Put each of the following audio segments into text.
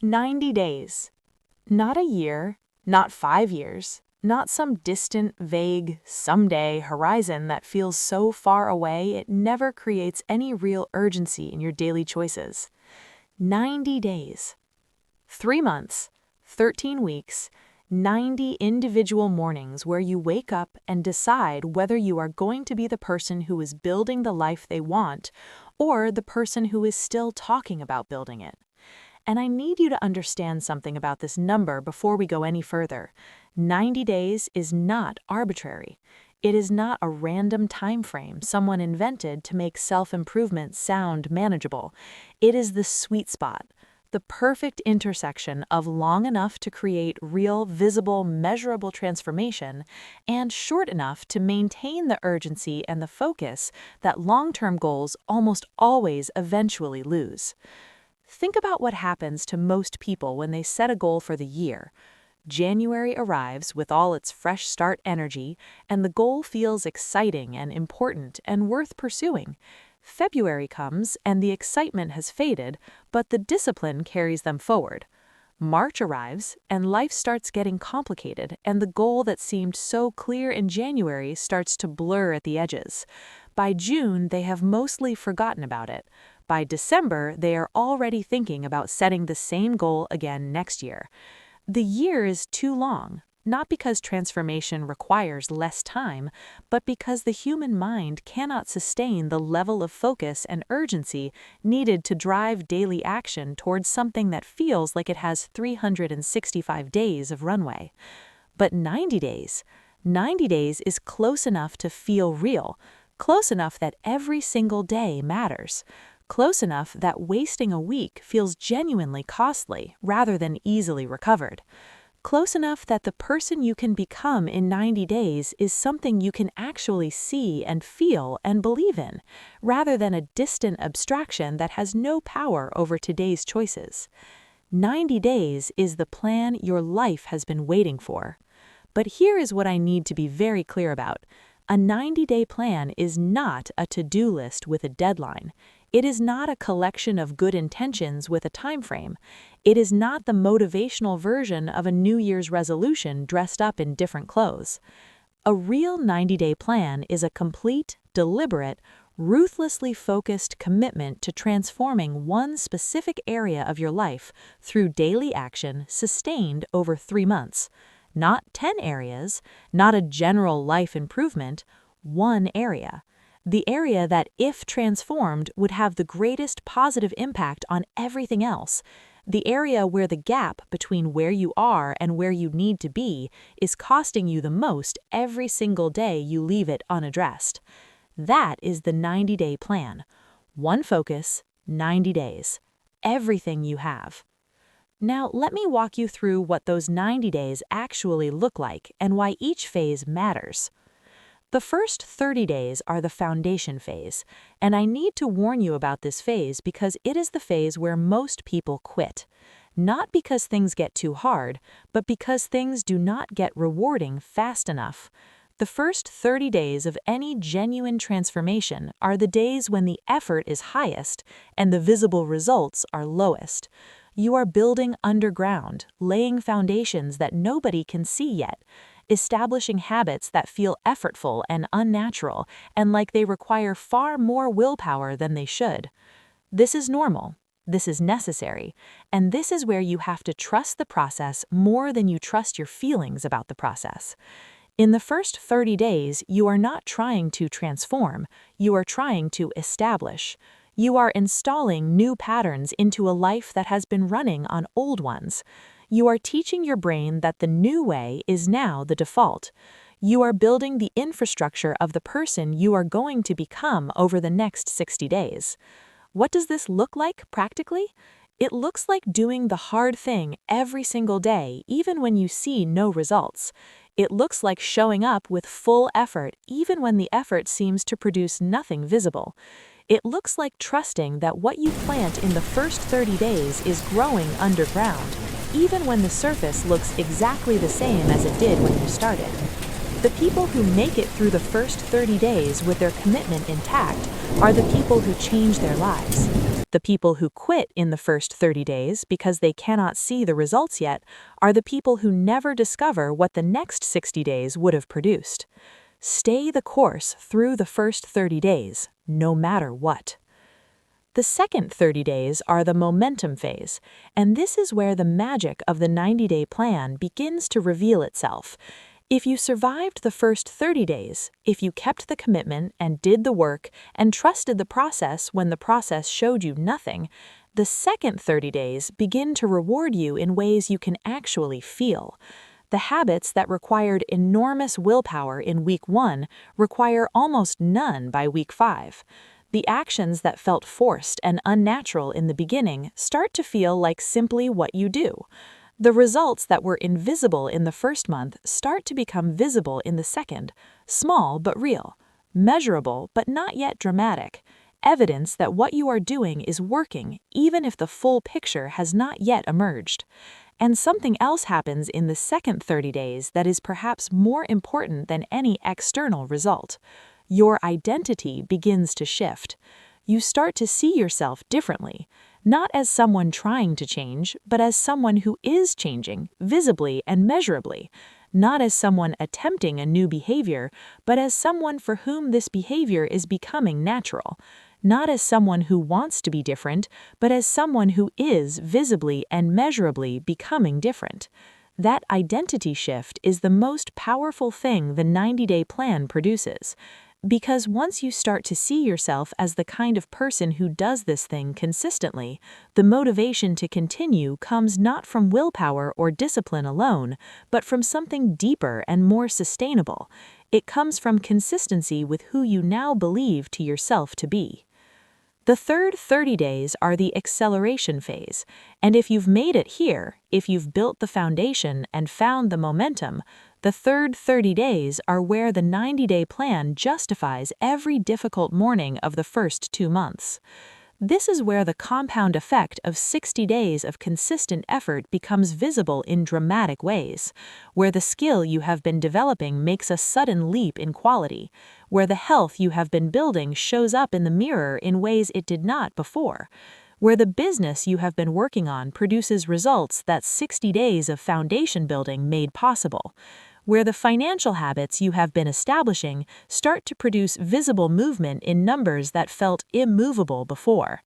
90 days. Not a year, not 5 years, not some distant, vague, someday horizon that feels so far away it never creates any real urgency in your daily choices. 90 days. 3 months, 13 weeks, 90 individual mornings where you wake up and decide whether you are going to be the person who is building the life they want or the person who is still talking about building it. And I need you to understand something about this number before we go any further. 90 days is not arbitrary. It is not a random time frame someone invented to make self-improvement sound manageable. It is the sweet spot, the perfect intersection of long enough to create real, visible, measurable transformation and short enough to maintain the urgency and the focus that long-term goals almost always eventually lose. Think about what happens to most people when they set a goal for the year. January arrives with all its fresh start energy, and the goal feels exciting and important and worth pursuing. February comes, and the excitement has faded, but the discipline carries them forward. March arrives, and life starts getting complicated, and the goal that seemed so clear in January starts to blur at the edges. By June, they have mostly forgotten about it. By December, they are already thinking about setting the same goal again next year. The year is too long, not because transformation requires less time, but because the human mind cannot sustain the level of focus and urgency needed to drive daily action towards something that feels like it has 365 days of runway. But 90 days is close enough to feel real, close enough that every single day matters. Close enough that wasting a week feels genuinely costly rather than easily recovered. Close enough that the person you can become in 90 days is something you can actually see and feel and believe in, rather than a distant abstraction that has no power over today's choices. 90 days is the plan your life has been waiting for. But here is what I need to be very clear about. A 90-day plan is not a to-do list with a deadline. It is not a collection of good intentions with a time frame. It is not the motivational version of a New Year's resolution dressed up in different clothes. A real 90-day plan is a complete, deliberate, ruthlessly focused commitment to transforming one specific area of your life through daily action sustained over 3 months. Not 10 areas, not a general life improvement, one area. The area that, if transformed, would have the greatest positive impact on everything else. The area where the gap between where you are and where you need to be is costing you the most every single day you leave it unaddressed. That is the 90-day plan. One focus, 90 days. Everything you have. Now, let me walk you through what those 90 days actually look like and why each phase matters. The first 30 days are the foundation phase, and I need to warn you about this phase because it is the phase where most people quit. Not because things get too hard, but because things do not get rewarding fast enough. The first 30 days of any genuine transformation are the days when the effort is highest and the visible results are lowest. You are building underground, laying foundations that nobody can see yet, establishing habits that feel effortful and unnatural and like they require far more willpower than they should. This is normal. This is necessary. And this is where you have to trust the process more than you trust your feelings about the process. In the first 30 days, you are not trying to transform. You are trying to establish. You are installing new patterns into a life that has been running on old ones. You are teaching your brain that the new way is now the default. You are building the infrastructure of the person you are going to become over the next 60 days. What does this look like practically? It looks like doing the hard thing every single day, even when you see no results. It looks like showing up with full effort, even when the effort seems to produce nothing visible. It looks like trusting that what you plant in the first 30 days is growing underground, even when the surface looks exactly the same as it did when you started. The people who make it through the first 30 days with their commitment intact are the people who change their lives. The people who quit in the first 30 days because they cannot see the results yet are the people who never discover what the next 60 days would have produced. Stay the course through the first 30 days, no matter what. The second 30 days are the momentum phase, and this is where the magic of the 90-day plan begins to reveal itself. If you survived the first 30 days, if you kept the commitment and did the work and trusted the process when the process showed you nothing, the second 30 days begin to reward you in ways you can actually feel. The habits that required enormous willpower in week 1 require almost none by week 5. The actions that felt forced and unnatural in the beginning start to feel like simply what you do. The results that were invisible in the first month start to become visible in the second, small but real, measurable but not yet dramatic, evidence that what you are doing is working even if the full picture has not yet emerged. And something else happens in the second 30 days that is perhaps more important than any external result. Your identity begins to shift. You start to see yourself differently, not as someone trying to change, but as someone who is changing, visibly and measurably. Not as someone attempting a new behavior, but as someone for whom this behavior is becoming natural. Not as someone who wants to be different, but as someone who is visibly and measurably becoming different. That identity shift is the most powerful thing the 90-day plan produces. Because once you start to see yourself as the kind of person who does this thing consistently, the motivation to continue comes not from willpower or discipline alone, but from something deeper and more sustainable. It comes from consistency with who you now believe to yourself to be. The third 30 days are the acceleration phase, and if you've made it here, if you've built the foundation and found the momentum, the third 30 days are where the 90-day plan justifies every difficult morning of the first 2 months. This is where the compound effect of 60 days of consistent effort becomes visible in dramatic ways, where the skill you have been developing makes a sudden leap in quality, where the health you have been building shows up in the mirror in ways it did not before, where the business you have been working on produces results that 60 days of foundation building made possible, where the financial habits you have been establishing start to produce visible movement in numbers that felt immovable before.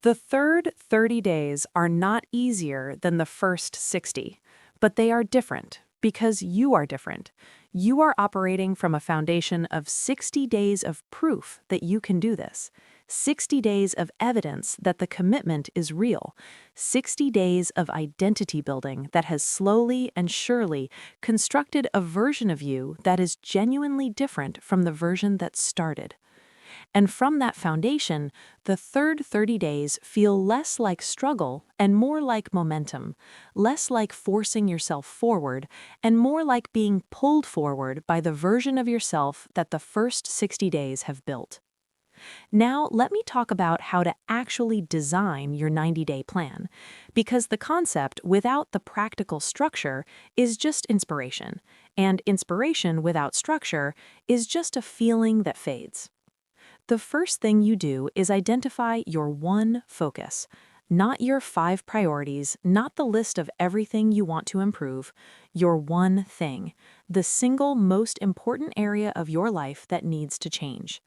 The third 30 days are not easier than the first 60, but they are different because you are different. You are operating from a foundation of 60 days of proof that you can do this. 60 days of evidence that the commitment is real, 60 days of identity building that has slowly and surely constructed a version of you that is genuinely different from the version that started. And from that foundation, the third 30 days feel less like struggle and more like momentum, less like forcing yourself forward and more like being pulled forward by the version of yourself that the first 60 days have built. Now, let me talk about how to actually design your 90-day plan, because the concept without the practical structure is just inspiration, and inspiration without structure is just a feeling that fades. The first thing you do is identify your one focus, not your 5 priorities, not the list of everything you want to improve, your one thing, the single most important area of your life that needs to change.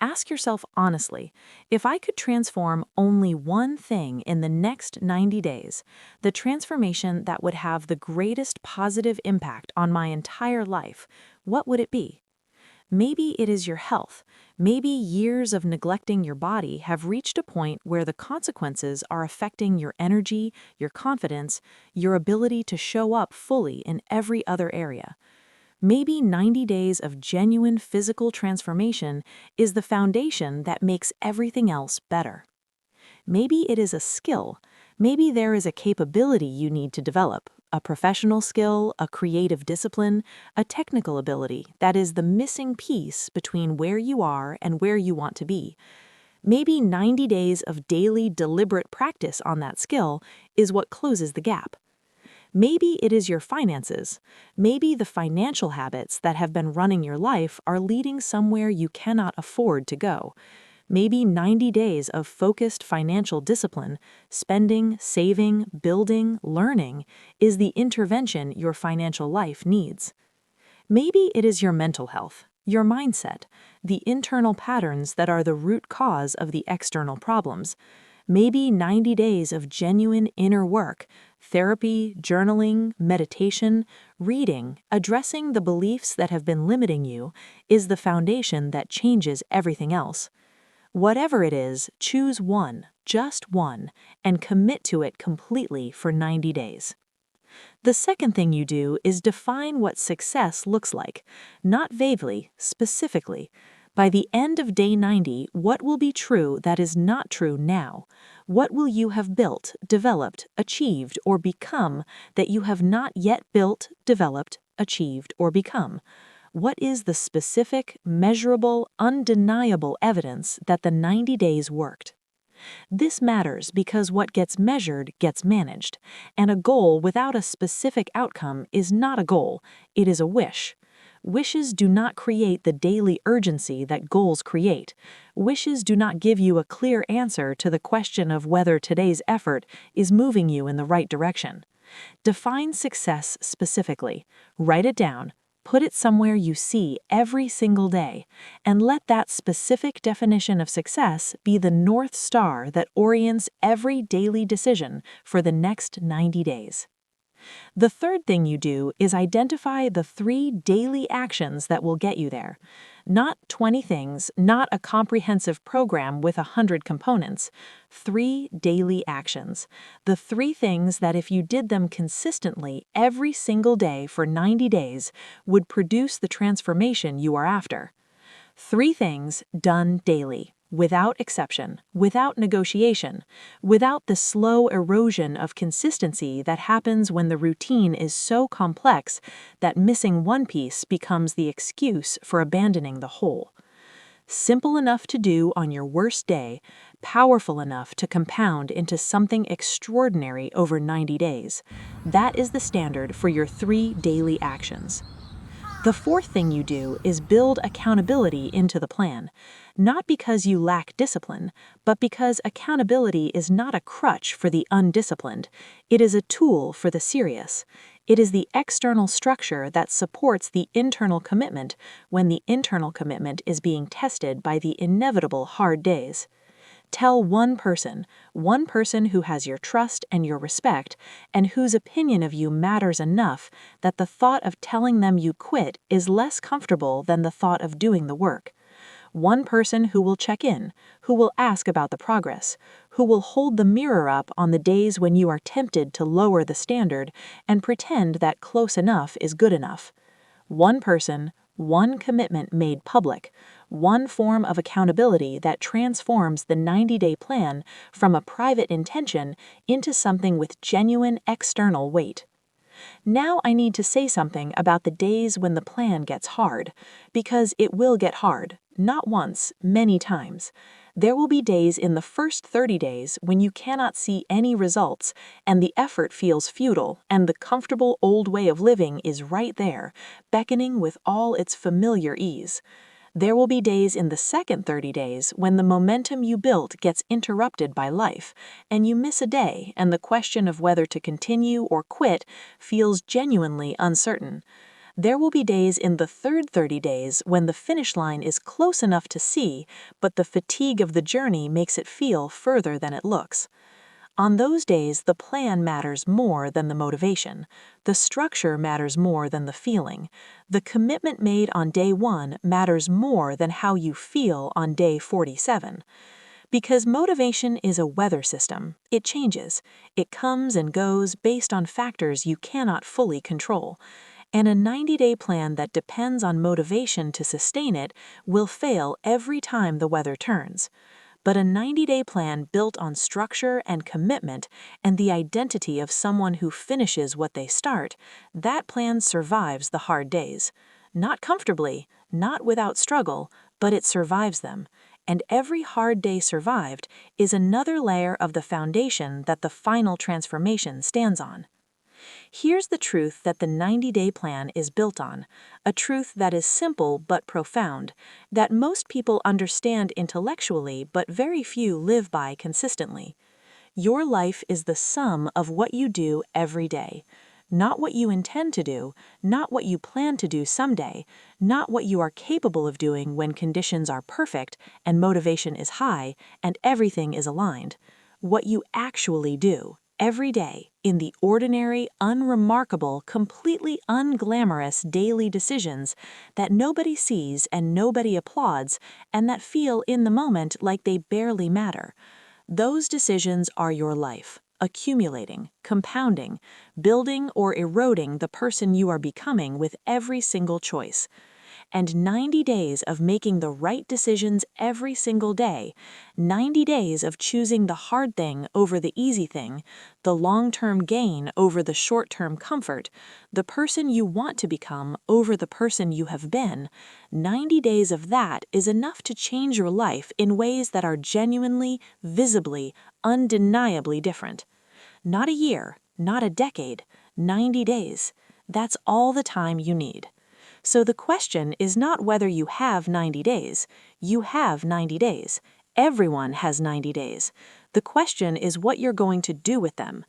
Ask yourself honestly, if I could transform only one thing in the next 90 days, the transformation that would have the greatest positive impact on my entire life, what would it be? Maybe it is your health. Maybe years of neglecting your body have reached a point where the consequences are affecting your energy, your confidence, your ability to show up fully in every other area. Maybe 90 days of genuine physical transformation is the foundation that makes everything else better. Maybe it is a skill. Maybe there is a capability you need to develop, a professional skill, a creative discipline, a technical ability that is the missing piece between where you are and where you want to be. Maybe 90 days of daily deliberate practice on that skill is what closes the gap. Maybe it is your finances. Maybe the financial habits that have been running your life are leading somewhere you cannot afford to go. Maybe 90 days of focused financial discipline, spending, saving, building, learning, is the intervention your financial life needs. Maybe it is your mental health, your mindset, the internal patterns that are the root cause of the external problems. Maybe 90 days of genuine inner work, therapy, journaling, meditation, reading, addressing the beliefs that have been limiting you is the foundation that changes everything else. Whatever it is, choose one, just one, and commit to it completely for 90 days. The second thing you do is define what success looks like, not vaguely, specifically. By the end of day 90, what will be true that is not true now? What will you have built, developed, achieved, or become that you have not yet built, developed, achieved, or become? What is the specific, measurable, undeniable evidence that the 90 days worked? This matters because what gets measured gets managed, and a goal without a specific outcome is not a goal, it is a wish. Wishes do not create the daily urgency that goals create. Wishes do not give you a clear answer to the question of whether today's effort is moving you in the right direction. Define success specifically. Write it down. Put it somewhere you see every single day, and let that specific definition of success be the North Star that orients every daily decision for the next 90 days. The third thing you do is identify the 3 daily actions that will get you there. Not 20 things, not a comprehensive program with 100 components. 3 daily actions. The 3 things that if you did them consistently every single day for 90 days would produce the transformation you are after. 3 things done daily, without exception, without negotiation, without the slow erosion of consistency that happens when the routine is so complex that missing one piece becomes the excuse for abandoning the whole. Simple enough to do on your worst day, powerful enough to compound into something extraordinary over 90 days. That is the standard for your 3 daily actions. The fourth thing you do is build accountability into the plan, not because you lack discipline, but because accountability is not a crutch for the undisciplined. It is a tool for the serious. It is the external structure that supports the internal commitment when the internal commitment is being tested by the inevitable hard days. Tell one person who has your trust and your respect, and whose opinion of you matters enough that the thought of telling them you quit is less comfortable than the thought of doing the work. One person who will check in, who will ask about the progress, who will hold the mirror up on the days when you are tempted to lower the standard and pretend that close enough is good enough. One person, one commitment made public, one form of accountability that transforms the 90-day plan from a private intention into something with genuine external weight. Now I need to say something about the days when the plan gets hard, because it will get hard, not once, many times. There will be days in the first 30 days when you cannot see any results and the effort feels futile and the comfortable old way of living is right there, beckoning with all its familiar ease. There will be days in the second 30 days when the momentum you built gets interrupted by life, and you miss a day and the question of whether to continue or quit feels genuinely uncertain. There will be days in the third 30 days when the finish line is close enough to see, but the fatigue of the journey makes it feel further than it looks. On those days, the plan matters more than the motivation. The structure matters more than the feeling. The commitment made on day 1 matters more than how you feel on day 47. Because motivation is a weather system, it changes. It comes and goes based on factors you cannot fully control. And a 90-day plan that depends on motivation to sustain it will fail every time the weather turns. But a 90-day plan built on structure and commitment and the identity of someone who finishes what they start, that plan survives the hard days. Not comfortably, not without struggle, but it survives them. And every hard day survived is another layer of the foundation that the final transformation stands on. Here's the truth that the 90-day plan is built on, a truth that is simple but profound, that most people understand intellectually but very few live by consistently. Your life is the sum of what you do every day. Not what you intend to do, not what you plan to do someday, not what you are capable of doing when conditions are perfect and motivation is high and everything is aligned. What you actually do every day in the ordinary, unremarkable, completely unglamorous daily decisions that nobody sees and nobody applauds and that feel in the moment like they barely matter. Those decisions are your life, accumulating, compounding, building or eroding the person you are becoming with every single choice. And 90 days of making the right decisions every single day, 90 days of choosing the hard thing over the easy thing, the long-term gain over the short-term comfort, the person you want to become over the person you have been, 90 days of that is enough to change your life in ways that are genuinely, visibly, undeniably different. Not a year, not a decade, 90 days. That's all the time you need. So the question is not whether you have 90 days. You have 90 days. Everyone has 90 days. The question is what you're going to do with them.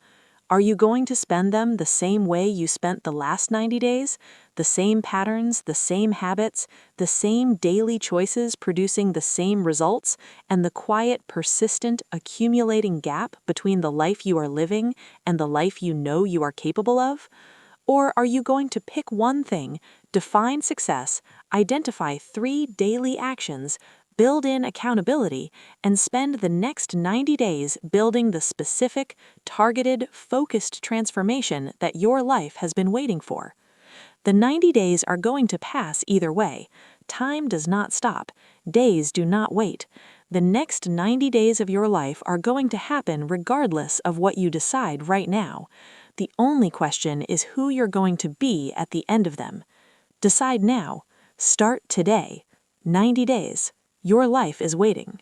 Are you going to spend them the same way you spent the last 90 days? The same patterns, the same habits, the same daily choices producing the same results, and the quiet, persistent, accumulating gap between the life you are living and the life you know you are capable of? Or are you going to pick one thing, define success, identify 3 daily actions, build in accountability, and spend the next 90 days building the specific, targeted, focused transformation that your life has been waiting for? The 90 days are going to pass either way. Time does not stop. Days do not wait. The next 90 days of your life are going to happen regardless of what you decide right now. The only question is who you're going to be at the end of them. Decide now. Start today. 90 days. Your life is waiting.